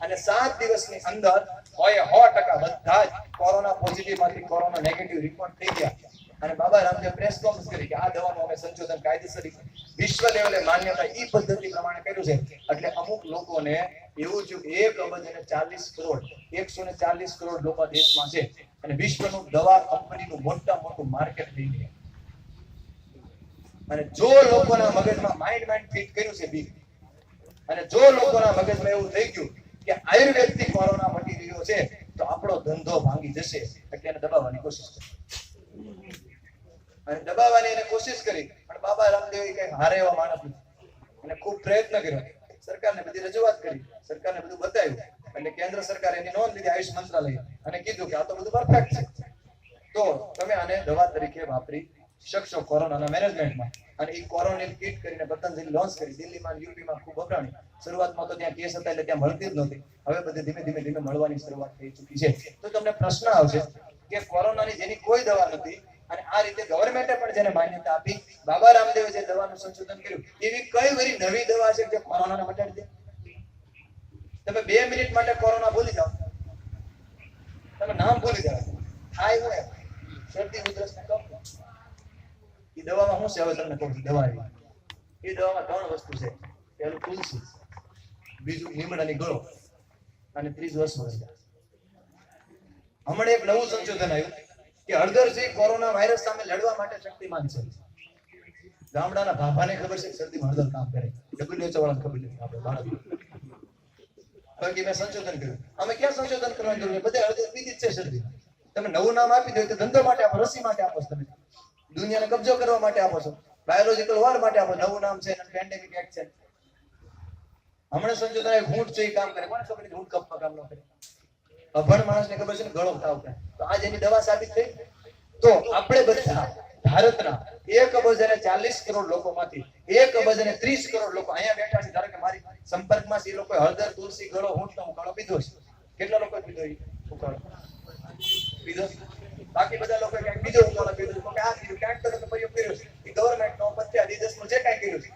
અને 7 દિવસની અંદર 100% બધા જ કોરોના પોઝિટિવ માંથી કોરોના નેગેટિવ રિપોર્ટ થઈ ગયા. અને બાબા રામદેવ પ્રેસ કોન્ફરન્સ કરી કે આ દવાનું અમે સંશોધન કાયદેસર વિશ્વ લેવલે માન્યતા ઈ પદ્ધતિ પ્રમાણે કર્યું છે. એટલે અમુક લોકોને એવું છે કે 1,40 કરોડ 140 કરોડ લોકો દેશમાં છે અને વિશ્વનું દવા કંપનીનું મોટું માર્કેટ થઈ ગયું. અને જો લોકોના મગજમાં માઇન્ડ ફિટ કર્યું છે બી, અને જો લોકોના મગજમાં એવું થઈ ગયું કે આયુર્વેદથી કોરોના મટી રહ્યો છે તો આપણો ધંધો ભાંગી જશે, એટલે એને દબાવવાની કોશિશ કરી. અને દબાવવાની એને કોશિશ કરી, પણ બાબા રામદેવ કઈ હારે એવા માણસ નથી. અને ખૂબ પ્રયત્ન કર્યો, સરકારને બધી રજૂઆત કરી, સરકારને બધું બતાવ્યું. એટલે કેન્દ્ર સરકાર એની નોંધ લીધી આયુષ મંત્રાલય અને કીધું કે આ તો બધું પરફેક્ટ છે, તો તમે આને દવા તરીકે વાપરી શકશો કોરોનાના મેનેજમેન્ટમાં. અને એ કોરોના કીટ કરીને પતંજલિ લોન્ચ કરી. દિલ્હીમાં યુપીમાં ખૂબ વપરાણી. શરૂઆતમાં તો ત્યાં કેસ હતા એટલે ત્યાં મળતી જ નહોતી. હવે બધે ધીમે ધીમે મળવાની શરૂઆત થઈ ચૂકી છે. તો તમને પ્રશ્ન આવશે કે કોરોનાની જેની કોઈ દવા નથી અને આ રીતે ગવર્મેન્ટે પણ જેને માન્યતા આપી, બાબા રામદેવે જે દવાનું સંશોધન કર્યું, એવી કઈ વરી નવી દવા છે જે કોરોનાને મટાડી દે? તમે 2 મિનિટ માટે કોરોના ભૂલી જાઓ, તમે નામ ભૂલી જાઓ, થાય હું શરદી ઉધરસ ને કફ. એ દવામાં શું છે? હવે તમને કહું છું. દવા એ દવામાં 3 વસ્તુ છે. પહેલું તુલસી, બીજું લીમડાની ગળો અને ત્રીજું અશ્વગંધા. હમણાં એક નવું સંશોધન આવ્યું કે હળદર છે કોરોના વાયરસ સામે લડવા માટે શક્તિમાન છે. ગામડાના ભાભાને ખબર છે શરદીમાં હળદર કામ કરે, WHO વાળાને ખબર નથી, આપણે બાળક. બાકી મેં સંશોધન કર્યું. અમે ક્યાં સંશોધન કરવાની જરૂર છે? બધે હળદર પીધી જ છે શરદી. તમે નવું નામ આપી દો તો ધંધો માટે આપો, રસી માટે આપો, તમે દુનિયાને કબજો કરવા માટે આપો છો, બાયોલોજીકલ વોર માટે આપો. નવું નામ છે પેન્ડેમિક એક્ટ છે. હમણાં સંશોધન આવ્યું ઘૂંટ છે કામ કરે. કોને ખબર ઘૂંટ કપમાં કામ ન કરે? અભણ માણસને ખબર છે ને ગળો તાવ કરે. તો આ જેની દવા સાબિત થઈ. તો આપણે બધા ભારતના 1,40 કરોડ લોકોમાંથી 1,30 કરોડ લોકો અહીંયા બેઠા છે. ધારો કે મારી સંપર્કમાં છે, એ લોકો હળદર, તુલસી, ગળો, ઊંટનો ઉકાળો પીધો છે. કેટલા લોકો પીધો ઉકાળો પીધો? બાકી બધા લોકો ક્યાંક બીજો ઉકાળો પીધો છે, આ પીધું, ક્યાંક તો પ્રયોગ કર્યો છે. એ ગવર્મેન્ટનો 25 જે કાંઈ કર્યું છે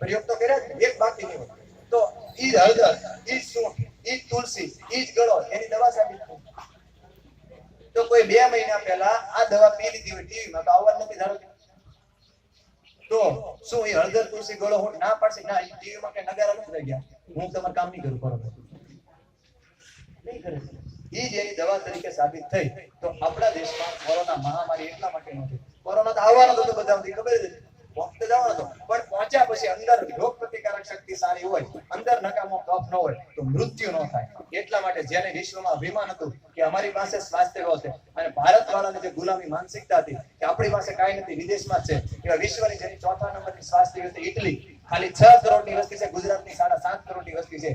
પ્રયોગ તો કર્યા જ, એક બાકી નહીં હોય. તો ઈ હળદર, ઈ સૂંઠ, ઈ તુલસી, ઈ ગળો એની દવા સાબિત થઈ. તો કોઈ 2 મહિના પહેલા આ દવા પી લીધી હોય ટીવીમાં, તો આવવા નથી ધારો. તો શું એ હળદર, તુલસી, ગળો હું ના પાડશે? ના, ટીવીમાં કે નગારા નથી થઈ ગયા, હું તમારું કામ નહીં કરું, બરોબર નહીં કરે. ઈ જ એની દવા તરીકે સાબિત થઈ. તો આપણા દેશમાં કોરોના મહામારી એટલા માટે નહોતી. કોરોના તો આવવાનો તો બધાને ખબર જ હતી, વખતે જવાનો હતો, પણ પહોંચ્યા પછી અંદર રોગ પ્રતિકારક શક્તિ સારી હોય, અંદર નકામો કફ ન હોય તો મૃત્યુ ન થાય. એટલા માટે જેને વિશ્વમાં અભિમાન હતું કે અમારી પાસે સ્વાસ્થ્ય વ્યવસ્થા, અને ભારત વાળાને જે ગુલામી માનસિકતા હતી કે આપણી પાસે કાંઈ નથી, વિદેશમાં છે, એવા વિશ્વની જેની 4થા નંબરની સ્વાસ્થ્ય વ્યવસ્થા ઇટલી, ખાલી 6 કરોડની વસ્તી છે. ગુજરાતની 7.5 કરોડની વસ્તી છે.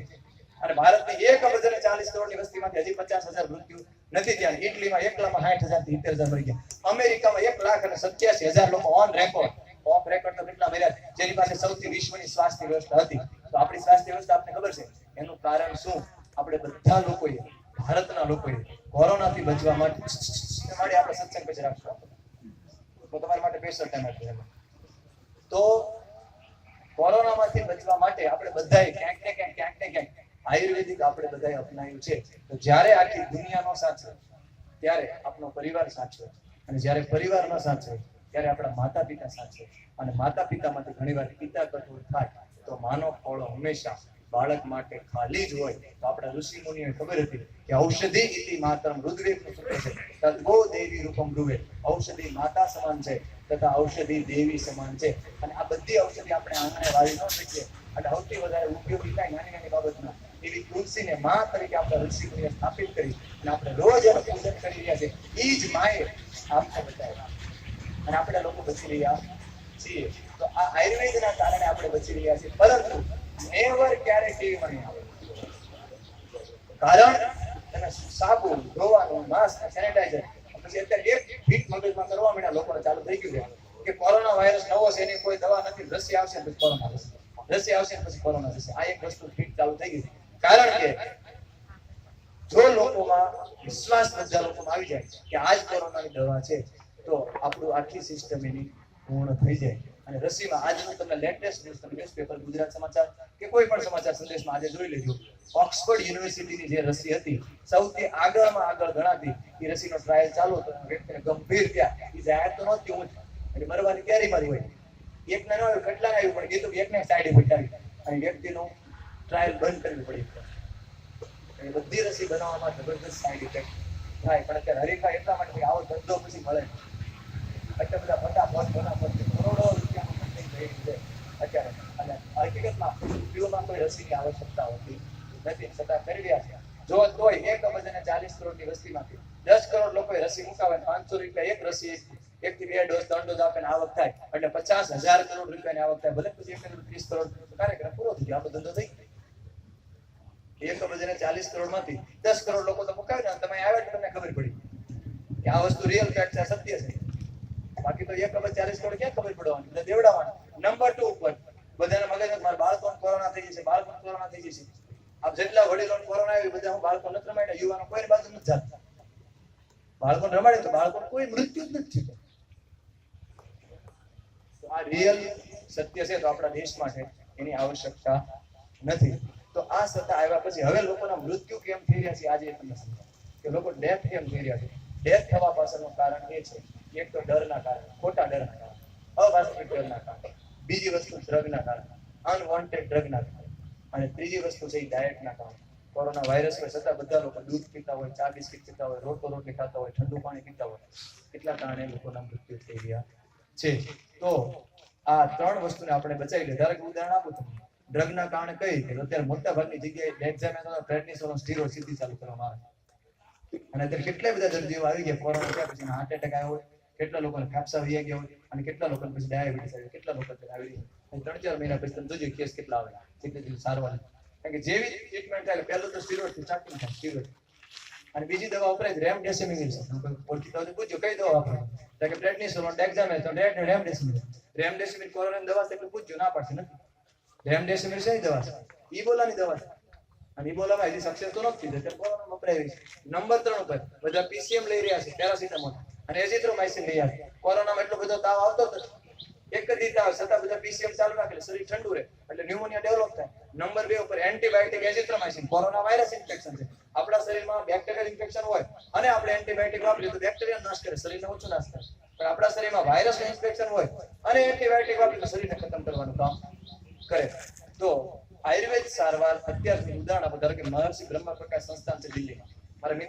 અને ભારતની 1,40 કરોડની વસ્તીમાંથી હજી 50,000 મૃત્યુ નથી થયા. ઇટલીમાં એકલામાં 60,000 થી 70,000 મરી ગયા. અમેરિકામાં 1,87,000 લોકો ઓન રેકોર્ડ તો કેટલા મર્યા, જેની પાસે સૌથી વિશ્વની સ્વાસ્થ્ય વ્યવસ્થા હતી. તો આપણી સ્વાસ્થ્ય વ્યવસ્થા આપને ખબર છે એનું કારણ શું? આપણે બધા લોકોએ, ભારતના લોકોએ કોરોનાથી બચવા માટે આપણે સત્સંગ પછી રાખશું, તો તમારા માટે સ્પેશિયલ ટાઈમ આપજો. તો કોરોનામાંથી બચવા માટે આપણે બધાએ ક્યાંક ને ક્યાંક આયુર્વેદિક આપણે બધાએ અપનાવ્યું છે. તો જ્યારે આખી દુનિયાનો સાચવે ત્યારે આપણો પરિવાર સાચવે, અને જ્યારે પરિવાર ન સાચવે ત્યારે આપણા માતા પિતા સાચવે. અને માતા પિતામાંથી ઘણીવાર પિતા કઠોર થાય તો માનો ખોળો હંમેશા બાળક માટે ખાલી જ હોય. તો આપણા ઋષિ મુનિઓને ખબર હતી કે ઔષધિ ઇતિ માતરમ, ઋગ્વેદનું સૂત્ર છે, તદ્ગો દેવી રૂપમ બ્રુવે. ઔષધિ માતા સમાન છે તથા ઔષધિ દેવી સમાન છે. અને આ બધી ઔષધિ આપણે આંગણે વાવી ન શકીએ. અને સૌથી વધારે ઉપયોગી થાય નાની બાબતમાં એવી તુલસીને માં તરીકે આપણા ઋષિ મુનિએ સ્થાપિત કરી, અને આપણે રોજ એનું પૂજન કરી રહ્યા છે. એ જ માએ આપને બતાવ્યા અને આપણે લોકો બચી રહ્યા છીએ. તો આ આયુર્વેદના કારણે આપણે બચી રહ્યા છીએ. પરંતુ નેવર ક્યારે ટીવીમાં નહીં આવે, કારણ તમે સાબુ, ધોવાનું, માસ્ક, સેનેટાઈઝર. પછી અત્યારે એક ફીટ મગજમાં કરવા માંડ્યા લોકોને ચાલુ થઈ ગયું છે કે કોરોના વાયરસ નવો છે, એની કોઈ દવા નથી, રસી આવશે પછી કોરોના થશે, રસી આવશે પછી કોરોના થશે. આ એક વસ્તુ ફીટ ચાલુ થઈ ગઈ. કારણ કે જો લોકોમાં વિશ્વાસ બધા લોકોમાં આવી જાય કે આ જ કોરોનાની દવા છે, તો આપણું આખી સિસ્ટમ એની પૂર્ણ થઈ જાય. અને રસીમાં આજનું તમને લેટેસ્ટ ન્યૂઝ તમે ન્યૂઝપેપર ગુજરાત સમાચાર કે કોઈ પણ સમાચાર સંદેશમાં આજે જોઈ લેજો. ઓક્સફર્ડ યુનિવર્સિટીની જે રસી હતી સૌથી આગળમાં આગળ ગણાતી એ રસીનો ટ્રાયલ ચાલુ હતો. વ્યક્તિને ગંભીર થયા એ જાહેર તો નહોતી હું એટલે મરવાની તૈયારી મારી હોય એકને ન આવ્યું કેટલાને આવ્યું પણ કીધું કે એકને સાઈડ ઇફેક્ટ આવી અને વ્યક્તિનું ટ્રાયલ બંધ કરવી પડી. બધી રસી બનાવવામાં જબરદસ્ત સાઈડ ઇફેક્ટ થાય પણ અત્યારે હરીફા એટલા માટે આવો ધંધો પછી મળે એટલે બધા ફટાફટ કરોડો રૂપિયાનું funding થઈ છે અત્યારે. અને હકીકતમાં પીઓમાં કોઈ રસીની આવશ્યકતા હોતી નથી છતાં કરી રહ્યા છે. જો તોય 1,40 કરોડની વસ્તીમાંથી 10 કરોડ લોકોએ રસી મુકાવે 500 રૂપિયા એક રસી એક થી 2 ડોઝ 3 ડોઝ આપે આવક થાય એટલે 50,000 કરોડ રૂપિયાની આવક થાય. ભલે પછી 1,30 કરોડ કાર્યક્રમ પૂરો થઈ ગયો. આપણો ધંધો થઈ ગયો. 1,40 કરોડ માંથી 10 કરોડ લોકો તો મુકાવે ને તમે આવ્યા એટલે તમને ખબર પડી કે આ વસ્તુ રિયલ ફેક્ટ છે, સત્ય છે. બાકી તો 1,40 કરોડ ક્યાં ખબર પડવાની એટલે દેવડાવવાના. નંબર 2 ઉપર બધાના મગજમાં મારા બાળકોને કોરોના થઈ જશે, બાળકોને કોરોના થઈ જશે. આપ જેટલા વડીલોને કોરોના આવી બધા હું બાળકો નથી રમાડ્યા, યુવાનો કોઈની બાજુ નથી જાતા. બાળકોને રમાડે તો બાળકોને કોઈ મૃત્યુ જ નથી થયું. તો આ રિયલ સત્ય છે. તો આપણા દેશ માટે એની આવશ્યકતા નથી. તો આ સત્તા આવ્યા પછી હવે લોકોના મૃત્યુ કેમ થઈ રહ્યા છે આજે તમને સમજાય કે લોકો ડેથ કેમ થઈ રહ્યા છે. ડેથ થવા પાછળનું કારણ એ છે એક તો ડરના કારણે, ખોટા ડરના કારણે, અવાસ્તવિક ડરના કારણે, બીજી વસ્તુ ડ્રગના કારણે, અનવોન્ટેડ ડ્રગના કારણે, અને ત્રીજી વસ્તુ છે ડાયટના કારણે. કોરોના વાયરસ હોય છતાં બધા લોકો દૂધ પીતા હોય, ચા બિસ્કિટ પીતા હોય, રોટલી ખાતા હોય, ઠંડુ પાણી પીતા હોય, એટલા કારણે લોકોના મૃત્યુ થઈ રહ્યા છે. તો આ 3 વસ્તુને આપણે બચાવી લે. ધારો કે ઉદાહરણ આપું તમને, ડ્રગના કારણે કઈ કે અત્યારે મોટા ભાગની જગ્યાએ એક્ઝામિનેશન પ્રેડનિસોલોન સ્ટીરોઇડ સીધી ચાલુ કરવામાં આવે અને અત્યારે કેટલા બધા દર્દીઓ આવી ગયા કોરોના થયા પછી હાર્ટ એટેક આવ્યો હોય, કેટલા લોકોને ફેફસા વહી ગયા હોય અને કેટલા લોકોને પછી ડાયાબિટીસ આવી, કેટલા લોકો આવી 3-4 મહિના પછી તમે જોજો કેસ કેટલા આવે જેટલી સારવાર. કારણ કે જેવી ટ્રીટમેન્ટ થાય પહેલું તો સ્ટીરોઇડ થી સ્ટાર્ટિંગ થાય સ્ટીરોઇડ અને બીજી દવા વપરાય રેમડેસિવિર છે. ઓળખીતા હોય પૂછજો કઈ દવા વપરાય એટલે કે પ્રેડનિસોલોન, ડેક્ઝામેથાસોન, રેમડેસિવિર. રેમડેસિવિર કોરોનાની દવા છે એટલે પૂછજો ના પાડશે નથી. રેમડેસિવિર શેની દવા છે? ઈબોલાની દવા છે અને ઈબોલામાં હજી સક્સેસ તો નથી એટલે કોરોના વપરાય છે. નંબર 3 ઉપર બધા પીસીએમ લઈ રહ્યા છે, પેરાસિટામોલ અને એઝિથ્રોમાઇસિન લઈ રહ્યા છે. કોરોનામાં એટલો બધો તાવ આવતો નથી, એક જ તાવ છતાં બધા પીસીએમ ચાલુ રાખે શરીર ઠંડુ રહે એટલે ન્યુમોનિયા ડેવલપ થાય. નંબર 2 ઉપર antibiotic azithromycin. Corona virus infection છે, આપણા શરીરમાં બેક્ટેરિયલ ઇન્ફેક્શન હોય અને આપણે એન્ટીબાયોટિક વાપરીએ તો બેક્ટેરિયા નાશ કરે, શરીરને ઓછો નાશ કરે. પણ આપણા શરીરમાં વાયરસ ઇન્ફેક્શન હોય અને એન્ટીબાયોટિક વાપરીએ તો શરીરને ખતમ કરવાનું કામ કરે. તો આયુર્વેદ સારવાર અત્યારથી ઉદાહરણ આપો. ધારો કે મહર્ષિ બ્રહ્મપ્રકાશ સંસ્થાન છે દિલ્હીમાં, મારા